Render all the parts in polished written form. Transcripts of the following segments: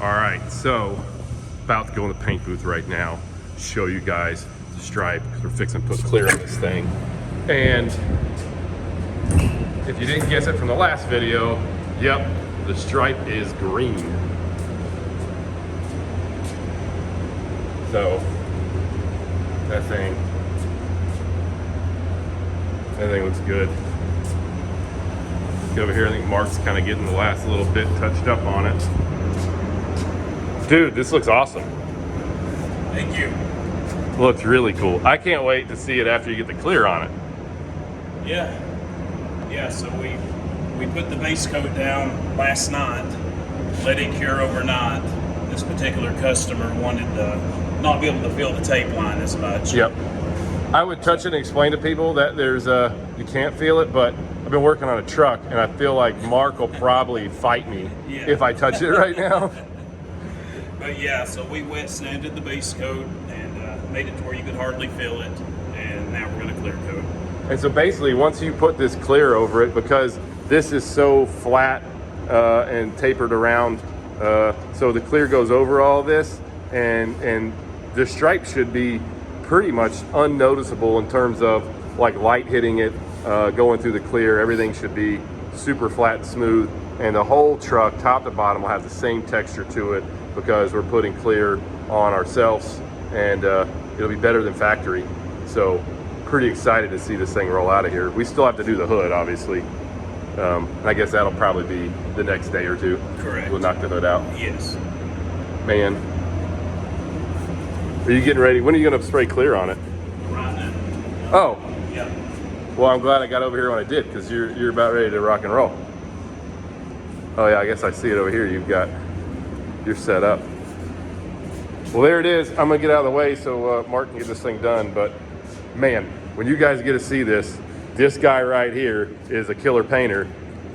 All right, so about to go in the paint booth right now, show you guys the stripe because we're fixing to put clear on this thing. And if you didn't guess it from the last video, yep, the stripe is green. So that thing looks good. Get over here, I think Mark's kind of getting the last little bit touched up on it. Dude, this looks awesome. Thank you. Looks really cool. I can't wait to see it after you get the clear on it. Yeah, so we put the base coat down last night, let it cure overnight. This particular customer wanted to not be able to feel the tape line as much. Yep. I would touch it and explain to people that there's you can't feel it, but I've been working on a truck and I feel like Mark will probably fight me if I touch it right now. But yeah, so we wet sanded the base coat and made it to where you could hardly feel it, and now we're going to clear coat. And so basically, once you put this clear over it, because this is so flat and tapered around, so the clear goes over all this, and the stripe should be pretty much unnoticeable in terms of like light hitting it, going through the clear. Everything should be super flat and smooth, and the whole truck, top to bottom, will have the same texture to it because we're putting clear on ourselves, and it'll be better than factory. So pretty excited to see this thing roll out of here. We still have to do the hood, obviously. I guess that'll probably be the next day or two. Correct. We'll knock the hood out. Yes. Man, are you getting ready? When are you going to spray clear on it? Right now. Oh, Yeah. well, I'm glad I got over here when I did, because you're about ready to rock and roll. Oh yeah, I guess I see it over here. You're set up. Well, there it is. I'm gonna get out of the way so Mark can get this thing done. But man, when you guys get to see this guy right here is a killer painter,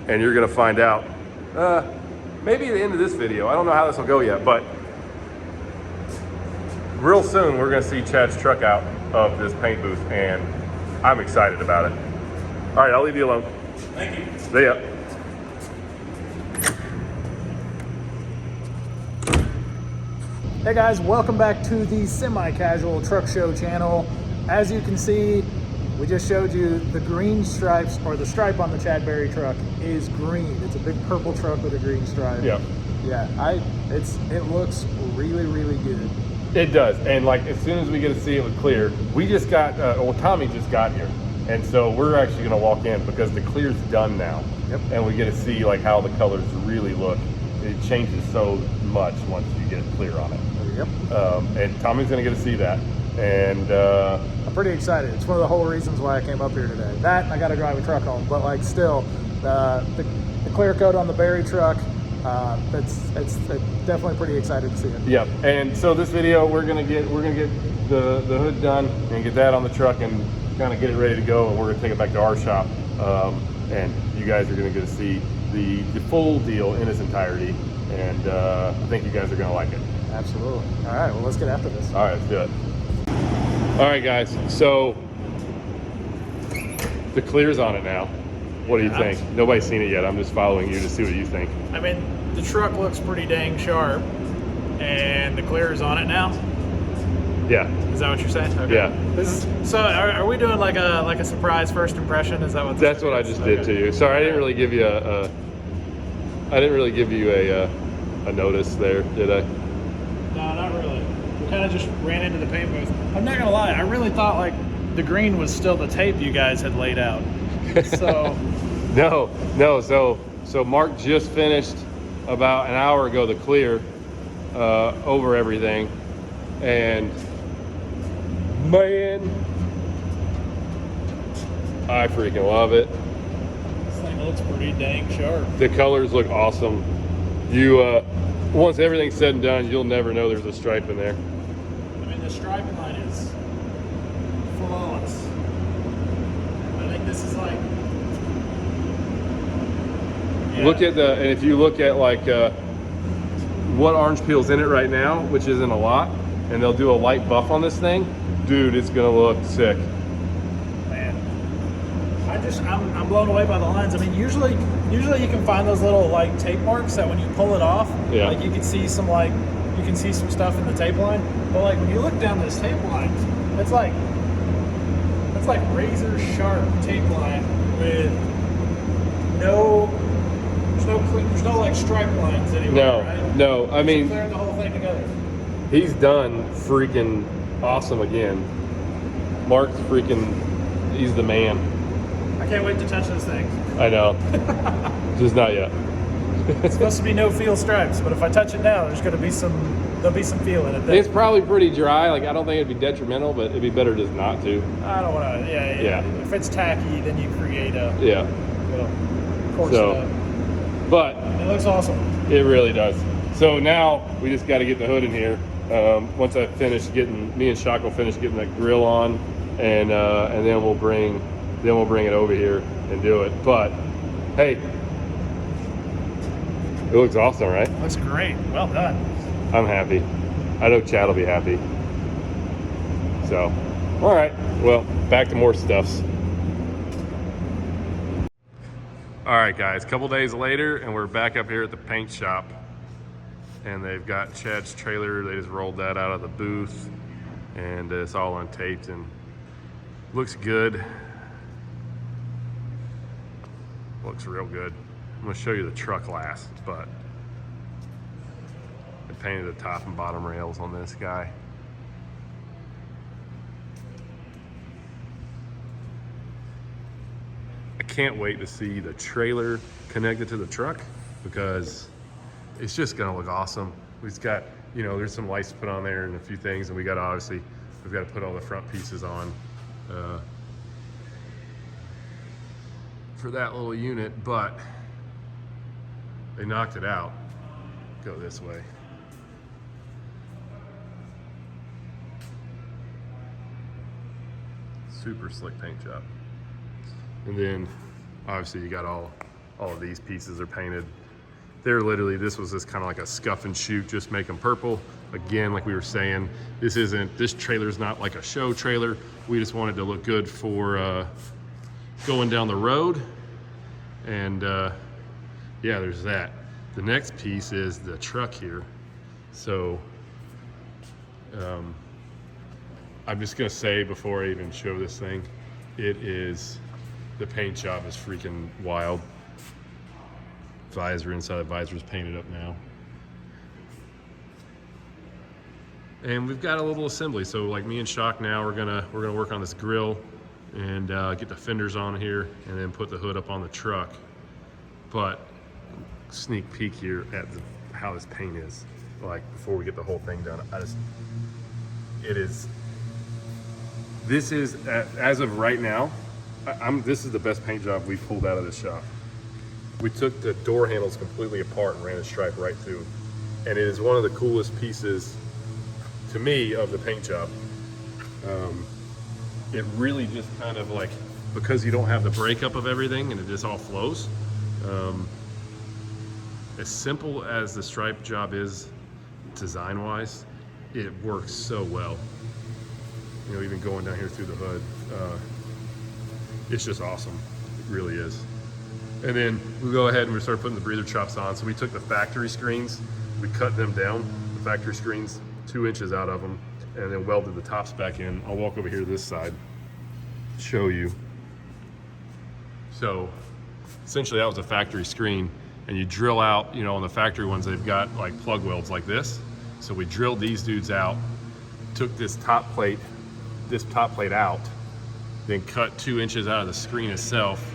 and you're gonna find out maybe at the end of this video. I don't know how this will go yet, but real soon we're gonna see Chad's truck out of this paint booth, and I'm excited about it. All right, I'll leave you alone. Thank you. See ya. Hey guys, welcome back to the Semi-Casual Truck Show channel. As you can see, we just showed you the green stripes, or the stripe on the Chad Berry truck is green. It's a big purple truck with a green stripe. Yeah. Yeah, it looks really, really good. It does, and like as soon as we get to see it with clear, we just got, Tommy just got here, and so we're actually gonna walk in because the clear's done now. Yep. And we get to see like how the colors really look. It changes so much once you get clear on it. Yep. And Tommy's gonna get to see that, and I'm pretty excited. It's one of the whole reasons why I came up here today. That, and I gotta drive a truck home, but like still, the clear coat on the Berry truck, it's definitely pretty excited to see it. yep. And so this video, we're gonna get the hood done and get that on the truck and kind of get it ready to go, and we're gonna take it back to our shop, and you guys are gonna get to see the full deal in its entirety, and I think you guys are gonna like it. Absolutely. All right, well, let's get after this. All right, let's do it. All right, guys, so the clear's on it now. What do you think? Nobody's seen it yet. I'm just following you to see what you think. I mean, the truck looks pretty dang sharp, and the clear is on it now. Yeah. Is that what you're saying? Okay. Yeah. So are we doing like a surprise first impression? Is that what? That's what I just did to you. Sorry, I didn't really give you a notice there, did I? No, not really. We kind of just ran into the paint booth. I'm not gonna lie, I really thought like the green was still the tape you guys had laid out. So No. So Mark just finished about an hour ago the clear over everything, and man, I freaking love it. this thing looks pretty dang sharp. The colors look awesome. You once everything's said and done, you'll never know there's a stripe in there. I mean, the stripe line is flawless. I think this is like. Yeah. Look at and if you look at like what orange peel's in it right now, which isn't a lot, and they'll do a light buff on this thing, dude, it's gonna look sick. Man, I I'm blown away by the lines. I mean, usually you can find those little like tape marks that when you pull it off, Yeah. like you can see some stuff in the tape line. But like when you look down this tape line, it's like razor sharp tape line with there's no like stripe lines anywhere. Right? No. I mean, Clearing the whole thing together. he's done freaking awesome again. Mark's he's the man. I can't wait to touch this thing. I know. Just not yet. It's supposed to be no feel stripes, but if I touch it now, there'll be some feel in it. It's probably pretty dry. Like, I don't think it'd be detrimental, but it'd be better just not to. I don't want to. Yeah. If it's tacky, then you create a Yeah. little course. So, but It looks awesome. it really does. So now we just got to get the hood in here. Once I finish me and Shock will finish getting that grill on, and then we'll bring it over here and do it. But hey, it looks awesome, right? Looks great. Well done. I'm happy. I know Chad will be happy. So, all right. Well, back to more stuffs. All right, guys. A couple days later, and we're back up here at the paint shop. And they've got Chad's trailer. They just rolled that out of the booth, and it's all untaped and looks good. Looks real good. I'm gonna show you the truck last, but I painted the top and bottom rails on this guy. I can't wait to see the trailer connected to the truck because it's just gonna look awesome. We've got, there's some lights to put on there and a few things, and we've got to put all the front pieces on for that little unit, but they knocked it out. Go this way. Super slick paint job. And then obviously you got all of these pieces are painted. They're literally, this was just kind of like a scuff and shoot, just make them purple. Again, like we were saying, this trailer's not like a show trailer. We just wanted to look good for going down the road. And yeah, there's that. The next piece is the truck here. So I'm just gonna say before I even show this thing, the paint job is freaking wild. Visor inside the visor is painted up now. And we've got a little assembly. So like me and Shock now, we're gonna work on this grill and get the fenders on here and then put the hood up on the truck. But sneak peek here at how this paint is, like before we get the whole thing done. This is, as of right now, this is the best paint job we've pulled out of this shop. We took the door handles completely apart and ran a stripe right through. And it is one of the coolest pieces to me of the paint job. It really just kind of like, because you don't have the breakup of everything and it just all flows. As simple as the stripe job is design-wise, it works so well. Even going down here through the hood, it's just awesome. It really is. And then we go ahead and we start putting the breather chops on. So we took the factory screens, we cut them down, the factory screens, 2 inches out of them, and then welded the tops back in. I'll walk over here to this side, show you. So essentially that was a factory screen, and you drill out, on the factory ones, they've got like plug welds like this. So we drilled these dudes out, took this top plate out, then cut 2 inches out of the screen itself,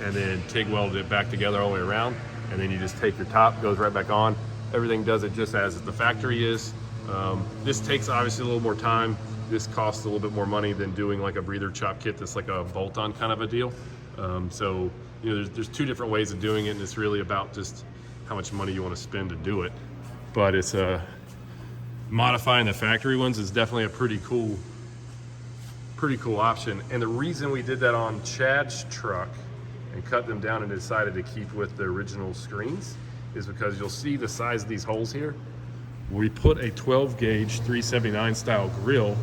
and then TIG welded it back together all the way around. And then you just take your top, goes right back on. Everything does it just as the factory is. This takes obviously a little more time. This costs a little bit more money than doing like a breather chop kit that's like a bolt-on kind of a deal. So there's 2 different ways of doing it, and it's really about just how much money you want to spend to do it. But it's modifying the factory ones is definitely a pretty cool option. And the reason we did that on Chad's truck and cut them down and decided to keep with the original screens is because you'll see the size of these holes here. We put a 12 gauge 379 style grill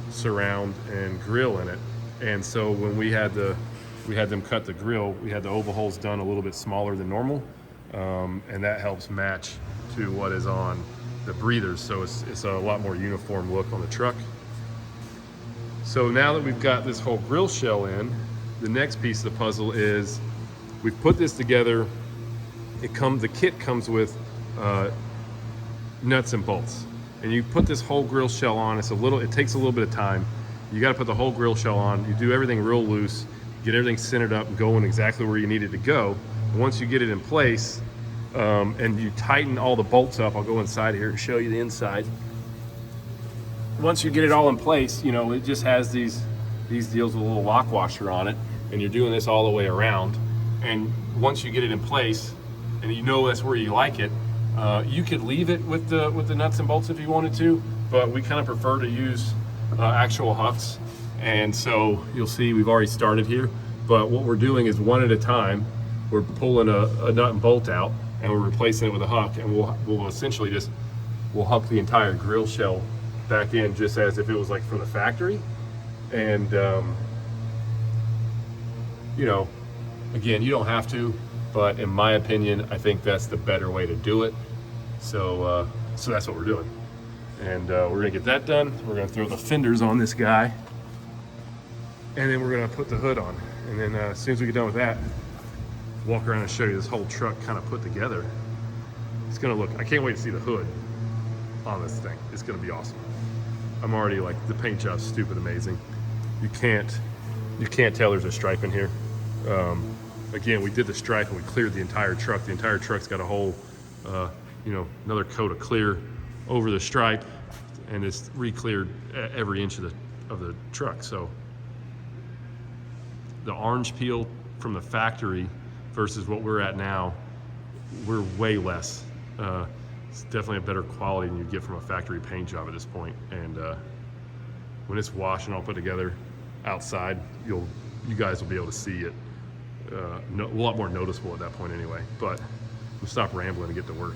surround and grill in it. And so when we had the we had them cut the grill. We had the oval holes done a little bit smaller than normal, and that helps match to what is on the breathers. So it's a lot more uniform look on the truck. So now that we've got this whole grill shell in, the next piece of the puzzle is we've put this together. The kit comes with nuts and bolts, and you put this whole grill shell on. It takes a little bit of time. You got to put the whole grill shell on. You do everything real loose, get everything centered up and going exactly where you need it to go. And once you get it in place, and you tighten all the bolts up, I'll go inside here and show you the inside. Once you get it all in place, you know, it just has these deals with a little lock washer on it, and you're doing this all the way around. And once you get it in place, and you know that's where you like it, you could leave it with the nuts and bolts if you wanted to, but we kind of prefer to use actual hooks. And so you'll see we've already started here, but what we're doing is one at a time. We're pulling a nut and bolt out, and we're replacing it with a hook, and we'll essentially just hook the entire grill shell back in just as if it was like from the factory. And you know, again, you don't have to, but in my opinion, I think that's the better way to do it. So so that's what we're doing, and we're gonna get that done. We're gonna throw the fenders on this guy, and then we're gonna put the hood on. And then as soon as we get done with that, walk around and show you this whole truck kind of put together. It's gonna look, I can't wait to see the hood on this thing. It's gonna be awesome. I'm already like, the paint job's stupid amazing. You can't tell there's a stripe in here. Again, we did the stripe and we cleared the entire truck. The entire truck's got a whole, you know, another coat of clear over the stripe, and it's re-cleared every inch of the truck. So the orange peel from the factory versus what we're at now, we're way less. It's definitely a better quality than you get from a factory paint job at this point. And when it's washed and all put together outside, you guys will be able to see it a lot more noticeable at that point anyway. But we'll stop rambling and get to work.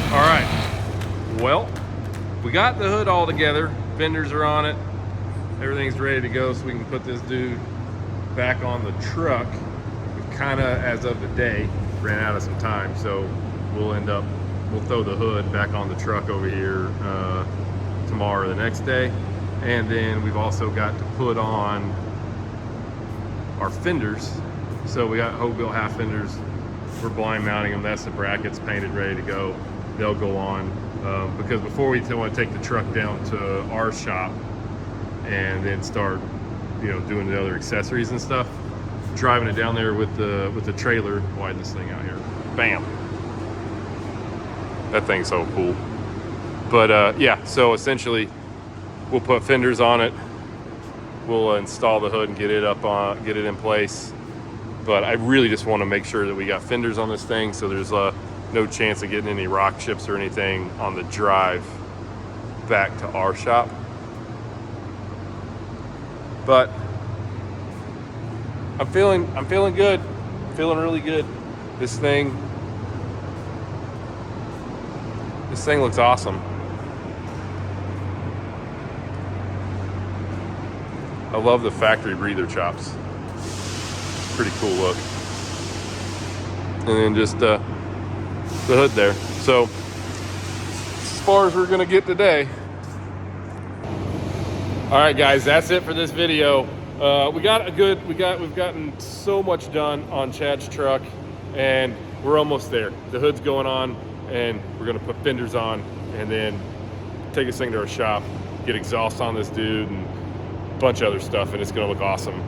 All right, well, we got the hood all together. Fenders are on it. Everything's ready to go so we can put this dude back on the truck. We kind of, as of the day, ran out of some time, so we'll throw the hood back on the truck over here tomorrow or the next day. And then we've also got to put on our fenders. So we got Hogue-Built half fenders. We're blind mounting them. That's the brackets painted, ready to go. They'll go on because before we want to take the truck down to our shop and then start, you know, doing the other accessories and stuff, driving it down there with the trailer. Widen this thing out here. Bam. That thing's so cool. But yeah, so essentially we'll put fenders on it. We'll install the hood and get it in place. But I really just want to make sure that we got fenders on this thing, so there's no chance of getting any rock chips or anything on the drive back to our shop. But I'm feeling good. I'm feeling really good. This thing looks awesome. I love the factory breather chops. Pretty cool look. And then just the hood there. So as far as we're gonna get today. All right, guys, that's it for this video. We've gotten so much done on Chad's truck, and we're almost there. The hood's going on, and we're gonna put fenders on, and then take this thing to our shop, get exhaust on this dude, and a bunch of other stuff, and it's gonna look awesome.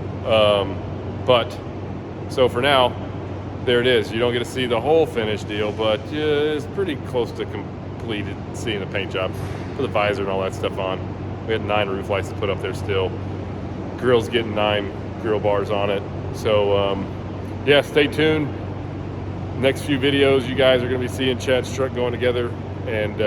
But so for now, there it is. You don't get to see the whole finished deal, but it's pretty close to completed seeing the paint job. Put the visor and all that stuff on. We had 9 roof lights to put up there still. Grill's getting 9 grill bars on it. So yeah, stay tuned. Next few videos, you guys are going to be seeing Chad's truck going together, and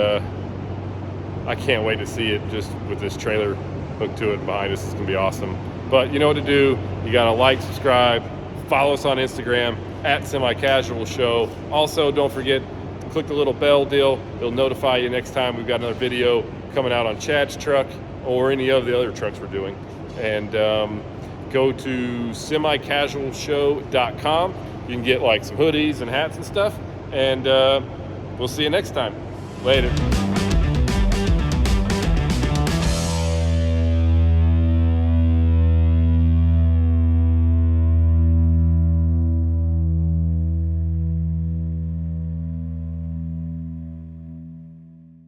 I can't wait to see it just with this trailer hooked to it behind us. It's going to be awesome. But you know what to do. You got to like, subscribe, follow us on Instagram at Semi Casual Show. Also, don't forget, click the little bell deal. It'll notify you next time we've got another video coming out on Chad's truck or any of the other trucks we're doing. And go to semicasualshow.com. You can get like some hoodies and hats and stuff. And we'll see you next time. Later.